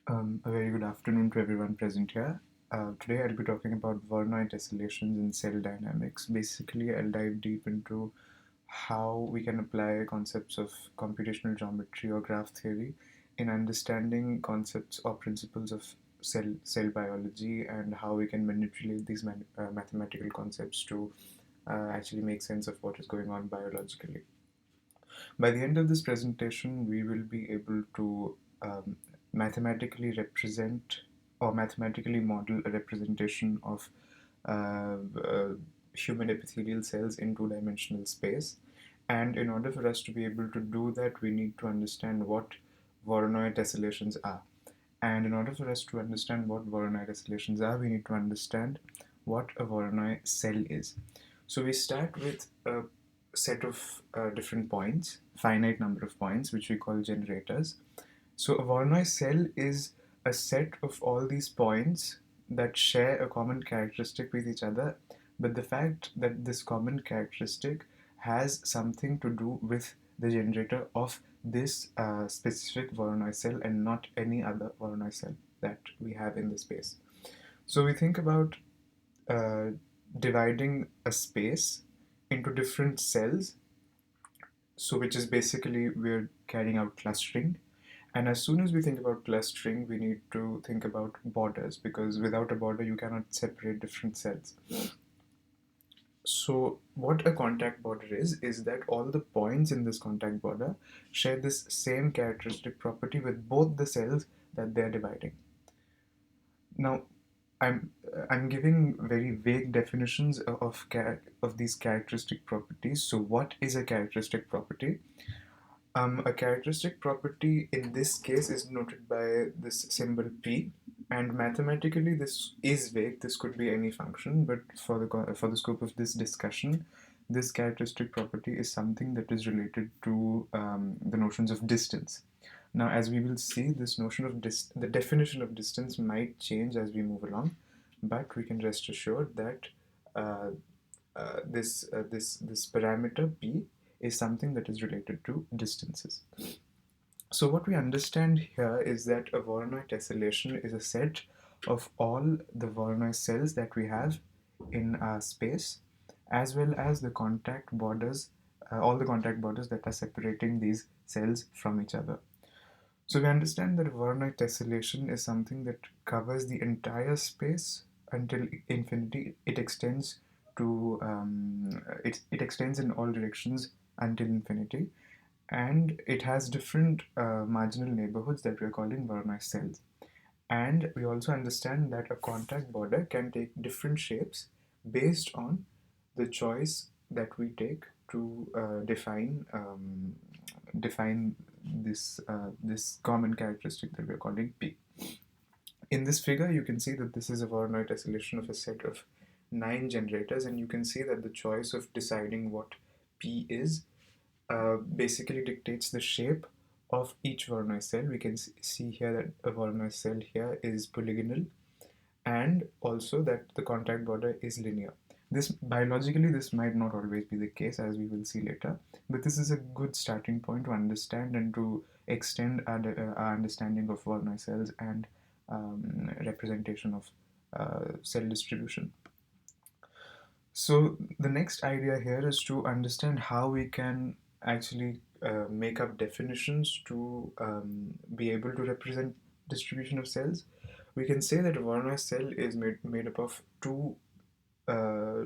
A very good afternoon to everyone present here. Today I'll be talking about Voronoi tessellations in cell dynamics. Basically, I'll dive deep into how we can apply concepts of computational geometry or graph theory in understanding concepts or principles of cell biology, and how we can manipulate these mathematical concepts to actually make sense of what is going on biologically. By the end of this presentation, we will be able to mathematically represent or mathematically model a representation of human epithelial cells in two-dimensional space. And in order for us to be able to do that, we need to understand what Voronoi tessellations are. And in order for us to understand what Voronoi tessellations are, we need to understand what a Voronoi cell is. So we start with a set of different points, finite number of points, which we call generators. So a Voronoi cell is a set of all these points that share a common characteristic with each other, but the fact that this common characteristic has something to do with the generator of this specific Voronoi cell and not any other Voronoi cell that we have in the space. So we think about uh, dividing a space into different cells, so which is basically we're carrying out clustering. And as soon as we think about clustering, we need to think about borders, because without a border you cannot separate different cells. So what a contact border is that all the points in this contact border share this same characteristic property with both the cells that they are dividing. Now, I'm giving very vague definitions of these characteristic properties. So what is a characteristic property? A characteristic property in this case is noted by this symbol P, and mathematically this is vague. This could be any function, but for the scope of this discussion, this characteristic property is something that is related to the notions of distance. Now, as we will see, this notion of the definition of distance might change as we move along, but we can rest assured that uh, this parameter P is something that is related to distances. So what we understand here is that a Voronoi tessellation is a set of all the Voronoi cells that we have in our space, as well as the contact borders, all the contact borders that are separating these cells from each other. So we understand that Voronoi tessellation is something that covers the entire space until infinity. It extends to it extends in all directions until infinity, and it has different marginal neighborhoods that we are calling Voronoi cells. And we also understand that a contact border can take different shapes based on the choice that we take to define this common characteristic that we're calling P. In this figure, you can see that this is a Voronoi tessellation of a set of 9 generators, and you can see that the choice of deciding what P is basically dictates the shape of each Voronoi cell. We can see here that a Voronoi cell here is polygonal, and also that the contact border is linear. This biologically, this might not always be the case, as we will see later, but this is a good starting point to understand and to extend our understanding of Voronoi cells and representation of cell distribution. So the next idea here is to understand how we can actually make up definitions to be able to represent distribution of cells. We can say that a Voronoi cell is made up of two uh,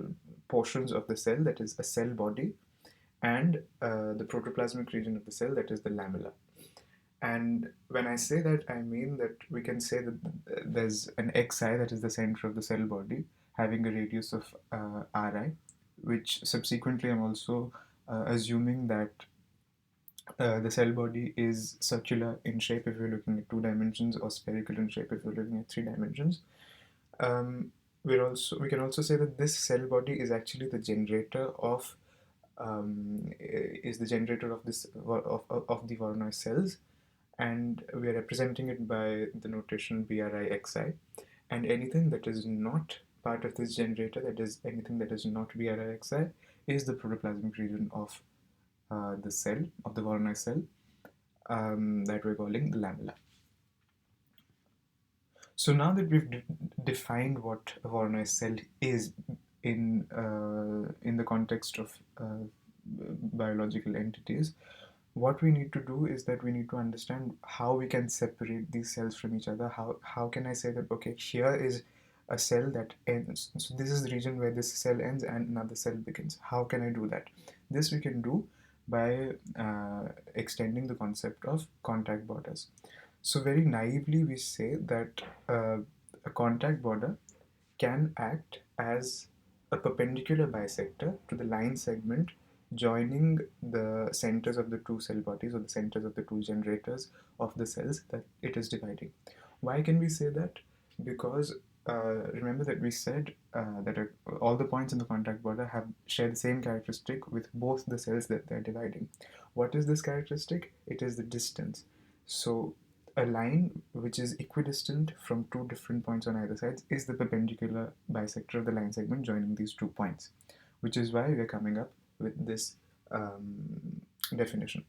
portions of the cell, that is a cell body, and the protoplasmic region of the cell, that is the lamella. And when I say that, I mean that we can say that there's an xi, that is the center of the cell body, having a radius of ri, which subsequently I'm also assuming that the cell body is circular in shape if we're looking at 2 dimensions, or spherical in shape if we're looking at 3 dimensions. Um, we can also say that this cell body is actually the generator of is the generator of this of the Voronoi cells, and we are representing it by the notation BRIXI. And anything that is not part of this generator, that is anything that is not BRIXI, is the protoplasmic region of the cell, of the Voronoi cell, that we're calling the lamella. So now that we've defined what a Voronoi cell is in the context of biological entities, what we need to do is that we need to understand how we can separate these cells from each other. How can I say that, okay, here is a cell that ends, so this is the region where this cell ends and another cell begins. How can I do that? This we can do by extending the concept of contact borders. So very naively we say that a contact border can act as a perpendicular bisector to the line segment joining the centers of the two cell bodies, or the centers of the two generators of the cells that it is dividing. Why can we say that? Because remember that we said that all the points in the contact border share the same characteristic with both the cells that they're dividing. What is this characteristic? It is the distance. So a line which is equidistant from two different points on either side is the perpendicular bisector of the line segment joining these 2 points, which is why we're coming up with this definition.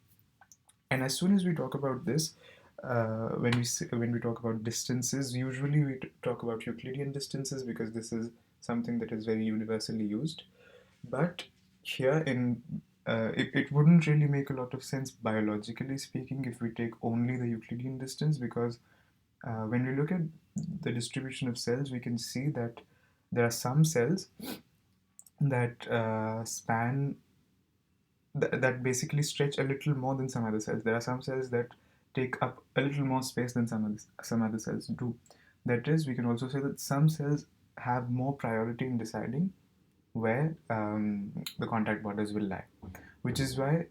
And as soon as we talk about this, when we talk about distances, usually we talk about Euclidean distances because this is something that is very universally used. But here it wouldn't really make a lot of sense biologically speaking if we take only the Euclidean distance, because when we look at the distribution of cells, we can see that there are some cells that that basically stretch a little more than some other cells. There are some cells that take up a little more space than some other cells do. That is, we can also say that some cells have more priority in deciding where the contact borders will lie, which is why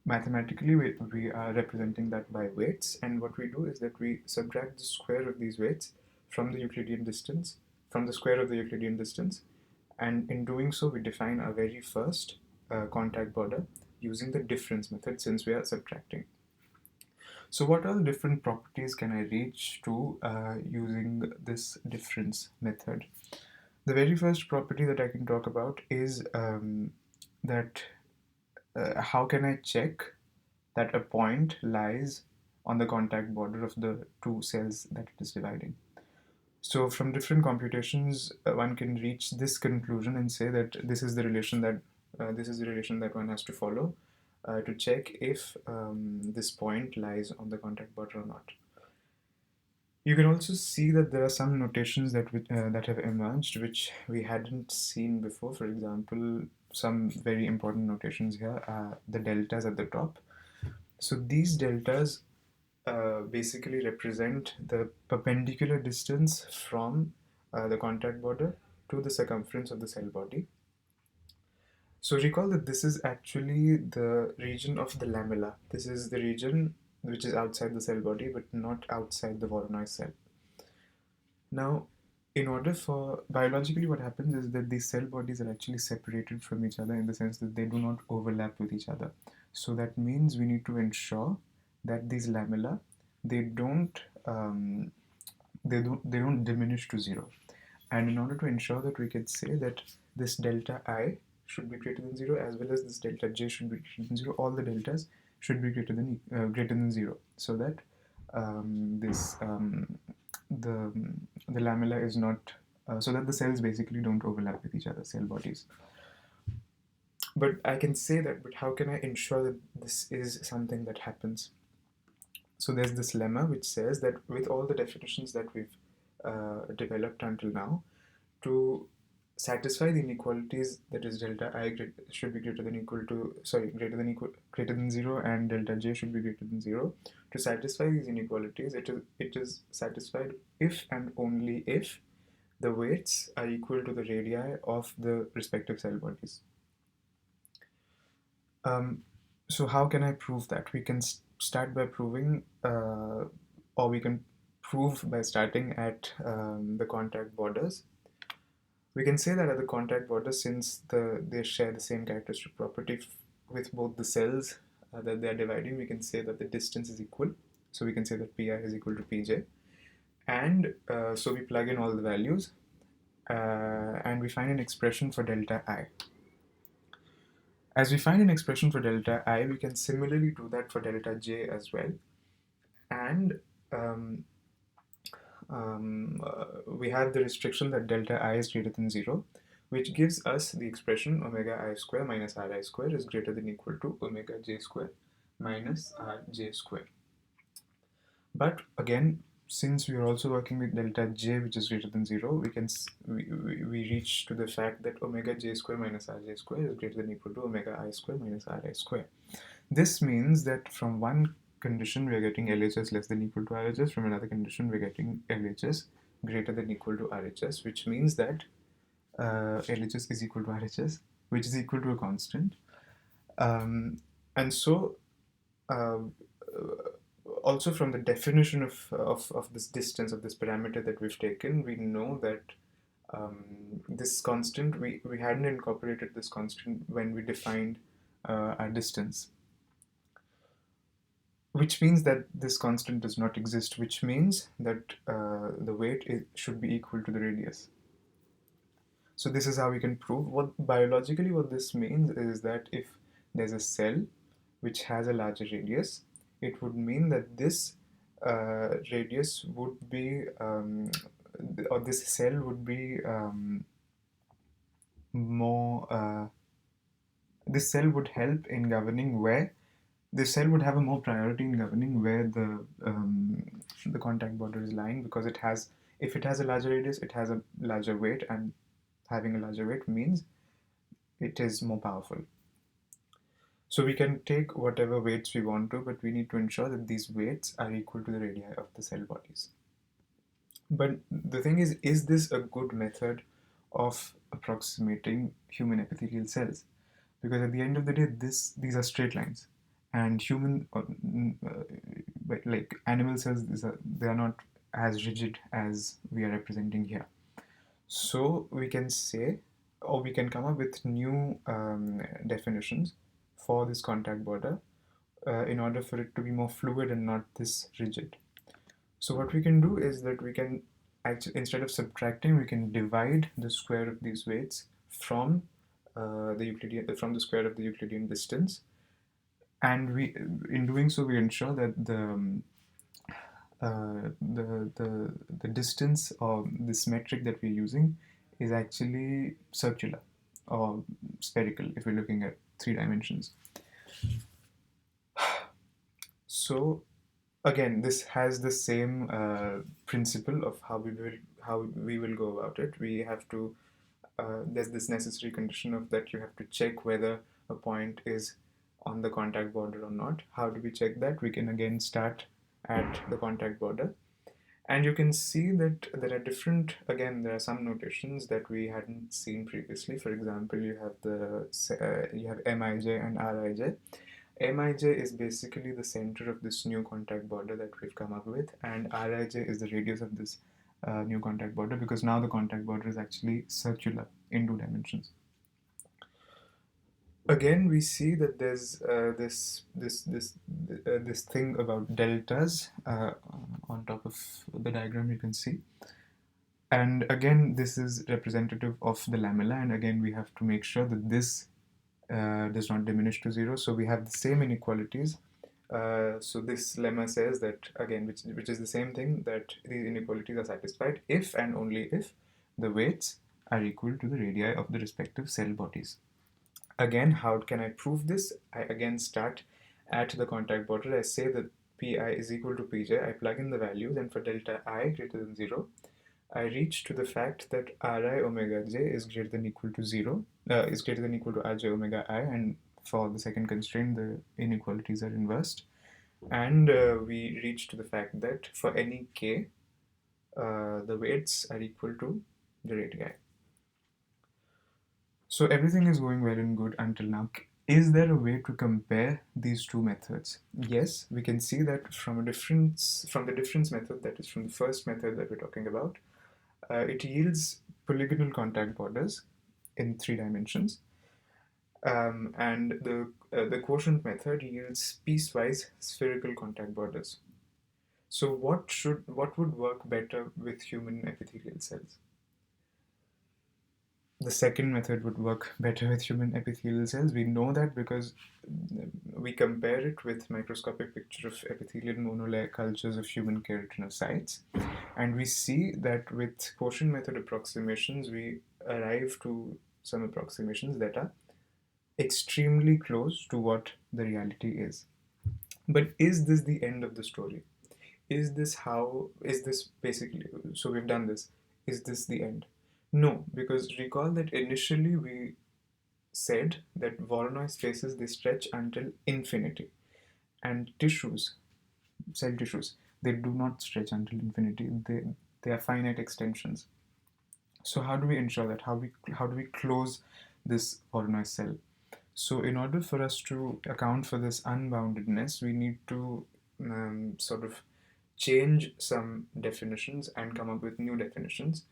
mathematically we are representing that by weights. And what we do is that we subtract the square of these weights from the Euclidean distance, from the square of the Euclidean distance, and in doing so we define our very first contact border using the difference method, since we are subtracting. So what are the different properties can I reach to using this difference method? The very first property that I can talk about is that how can I check that a point lies on the contact border of the two cells that it is dividing. So from different computations, one can reach this conclusion and say that this is the relation that one has to follow to check if this point lies on the contact border or not. You can also see that there are some notations that have emerged which we hadn't seen before. For example, some very important notations here are the deltas at the top. So these deltas basically represent the perpendicular distance from the contact border to the circumference of the cell body. So recall that this is actually the region of the lamella. This is the region which is outside the cell body but not outside the Voronoi cell. Now, in order for biologically, what happens is that these cell bodies are actually separated from each other in the sense that they do not overlap with each other. So that means we need to ensure that these lamella they don't diminish to zero. And in order to ensure that, we can say that this delta I should be greater than 0 as well as this delta j should be greater than 0. All the deltas should be greater than 0, so that the lamella is not so that the cells basically don't overlap with each other, cell bodies. But I can say that, but how can I ensure that this is something that happens? So there's this lemma which says that with all the definitions that we've developed until now, to satisfy the inequalities, that is delta I should be greater than 0 and delta j should be greater than 0. To satisfy these inequalities, it is satisfied if and only if the weights are equal to the radii of the respective cell bodies. So how can I prove that? We can start by proving, or we can prove by starting at the contact borders. We can say that at the contact borders, since they share the same characteristic property with both the cells that they are dividing, we can say that the distance is equal. So we can say that pi is equal to pj. And so we plug in all the values and we find an expression for delta I. As we find an expression for delta I, we can similarly do that for delta j as well. And we have the restriction that delta I is greater than 0, which gives us the expression omega I square minus Ri square is greater than equal to omega j square minus Rj square. But again, since we are also working with delta j which is greater than 0, we reach to the fact that omega j square minus Rj square is greater than equal to omega I square minus Ri square. This means that from one condition we are getting LHS less than equal to RHS, from another condition we are getting LHS greater than equal to RHS, which means that LHS is equal to RHS, which is equal to a constant. And so uh, also from the definition of this distance, of this parameter that we've taken, we know that this constant, we hadn't incorporated this constant when we defined our distance, which means that this constant does not exist, which means that the weight should be equal to the radius. So this is how we can prove. Biologically what this means is that if there's a cell which has a larger radius, it would mean that this radius would be, or this cell would be more, this cell would help in governing where, this cell would have a more priority in governing where the contact border is lying, because it has, if it has a larger radius, it has a larger weight, and having a larger weight means it is more powerful. So we can take whatever weights we want to, but we need to ensure that these weights are equal to the radii of the cell bodies. But the thing is this a good method of approximating human epithelial cells? Because at the end of the day, these are straight lines, and like animal cells, they are not as rigid as we are representing here. So we can say, or we can come up with new definitions for this contact border in order for it to be more fluid and not this rigid. So what we can do is that we can actually, instead of subtracting, we can divide the square of these weights from from the square of the Euclidean distance, and in doing so, we ensure that the distance, or this metric that we're using, is actually circular or spherical if we're looking at 3 dimensions. So again, this has the same principle of how we will go about it. We have to there's this necessary condition of that you have to check whether a point is on the contact border or not. How do we check that? We can again start at the contact border, and you can see that there are different, again, there are some notations that we hadn't seen previously. For example, you have Mij and Rij. Mij is basically the center of this new contact border that we've come up with, and Rij is the radius of this new contact border, because now the contact border is actually circular in 2 dimensions. Again, we see that there's this thing about deltas on top of the diagram, you can see. And again, this is representative of the lamella, and again we have to make sure that this does not diminish to 0. So we have the same inequalities. So this lemma says that, again, which is the same thing, that these inequalities are satisfied if and only if the weights are equal to the radii of the respective cell bodies. Again, how can I prove this? I again start at the contact border. I say that pi is equal to pj. I plug in the values, and for delta I greater than 0, I reach to the fact that Ri omega j is greater than equal to 0, is greater than equal to Rj omega I, and for the second constraint, the inequalities are inversed. And we reach to the fact that for any k, the weights are equal to the radii. So everything is going well and good until now. Is there a way to compare these two methods? Yes, we can see that from the difference method, that is from the first method that we're talking about, it yields polygonal contact borders in 3 dimensions, and the quotient method yields piecewise spherical contact borders. So what would work better with human epithelial cells? the second method would work better with human epithelial cells. We know that because we compare it with microscopic picture of epithelial monolayer cultures of human keratinocytes, and we see that with quotient method approximations, we arrive to some approximations that are extremely close to what the reality is. But is this the end of the story? Is this basically, so we've done this, is this the end? No, because recall that initially we said that Voronoi spaces, they stretch until infinity, and tissues, cell tissues, they do not stretch until infinity. They are finite extensions. So how do we ensure that? How do we close this Voronoi cell? So in order for us to account for this unboundedness, we need to sort of change some definitions and come up with new definitions.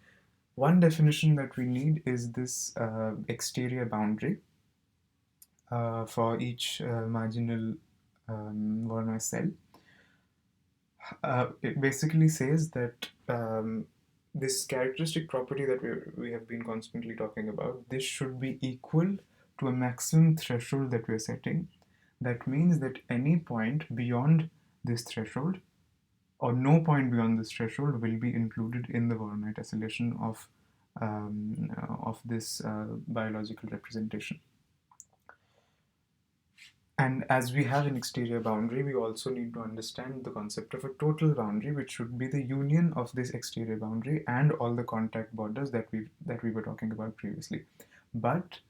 One definition that we need is this exterior boundary for each marginal Voronoi cell. It basically says that this characteristic property that we have been constantly talking about, this should be equal to a maximum threshold that we're setting. That means that any point beyond this threshold, or no point beyond this threshold, will be included in the Voronoi tessellation of this biological representation. And as we have an exterior boundary, we also need to understand the concept of a total boundary, which should be the union of this exterior boundary and all the contact borders that we were talking about previously. But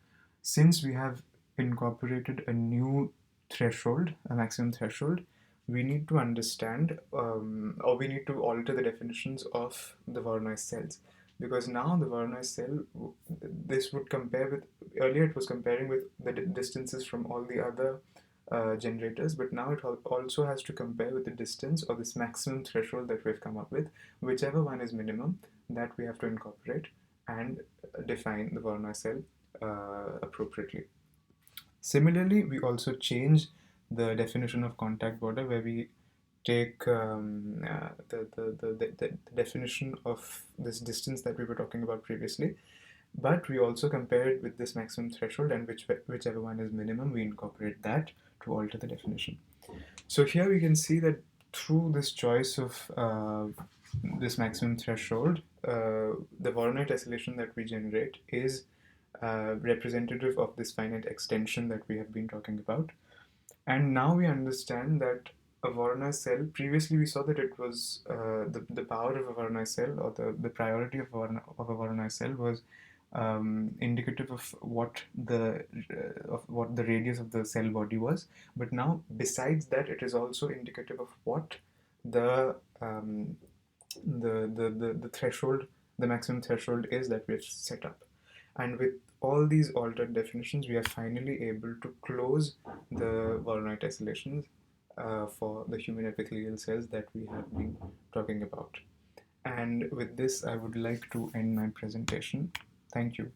since we have incorporated a new threshold, a maximum threshold, we need to understand, or we need to alter the definitions of the Voronoi cells. Because now the Voronoi cell, this would compare with, earlier it was comparing with the distances from all the other generators, but now it also has to compare with the distance or this maximum threshold that we've come up with. Whichever one is minimum, that we have to incorporate and define the Voronoi cell appropriately. Similarly, we also change the definition of contact border, where we take the definition of this distance that we were talking about previously, but we also compare it with this maximum threshold, and whichever one is minimum, we incorporate that to alter the definition. So here we can see that through this choice of this maximum threshold, the Voronoi tessellation that we generate is representative of this finite extension that we have been talking about. And now we understand that a Voronoi cell, previously we saw that it was the power of a Voronoi cell, or the priority of a Voronoi cell was indicative of what the radius of the cell body was. But now, besides that, it is also indicative of what the threshold, the maximum threshold is that we've set up. And with all these altered definitions, we are finally able to close the Voronoi tessellations for the human epithelial cells that we have been talking about. And with this, I would like to end my presentation. Thank you.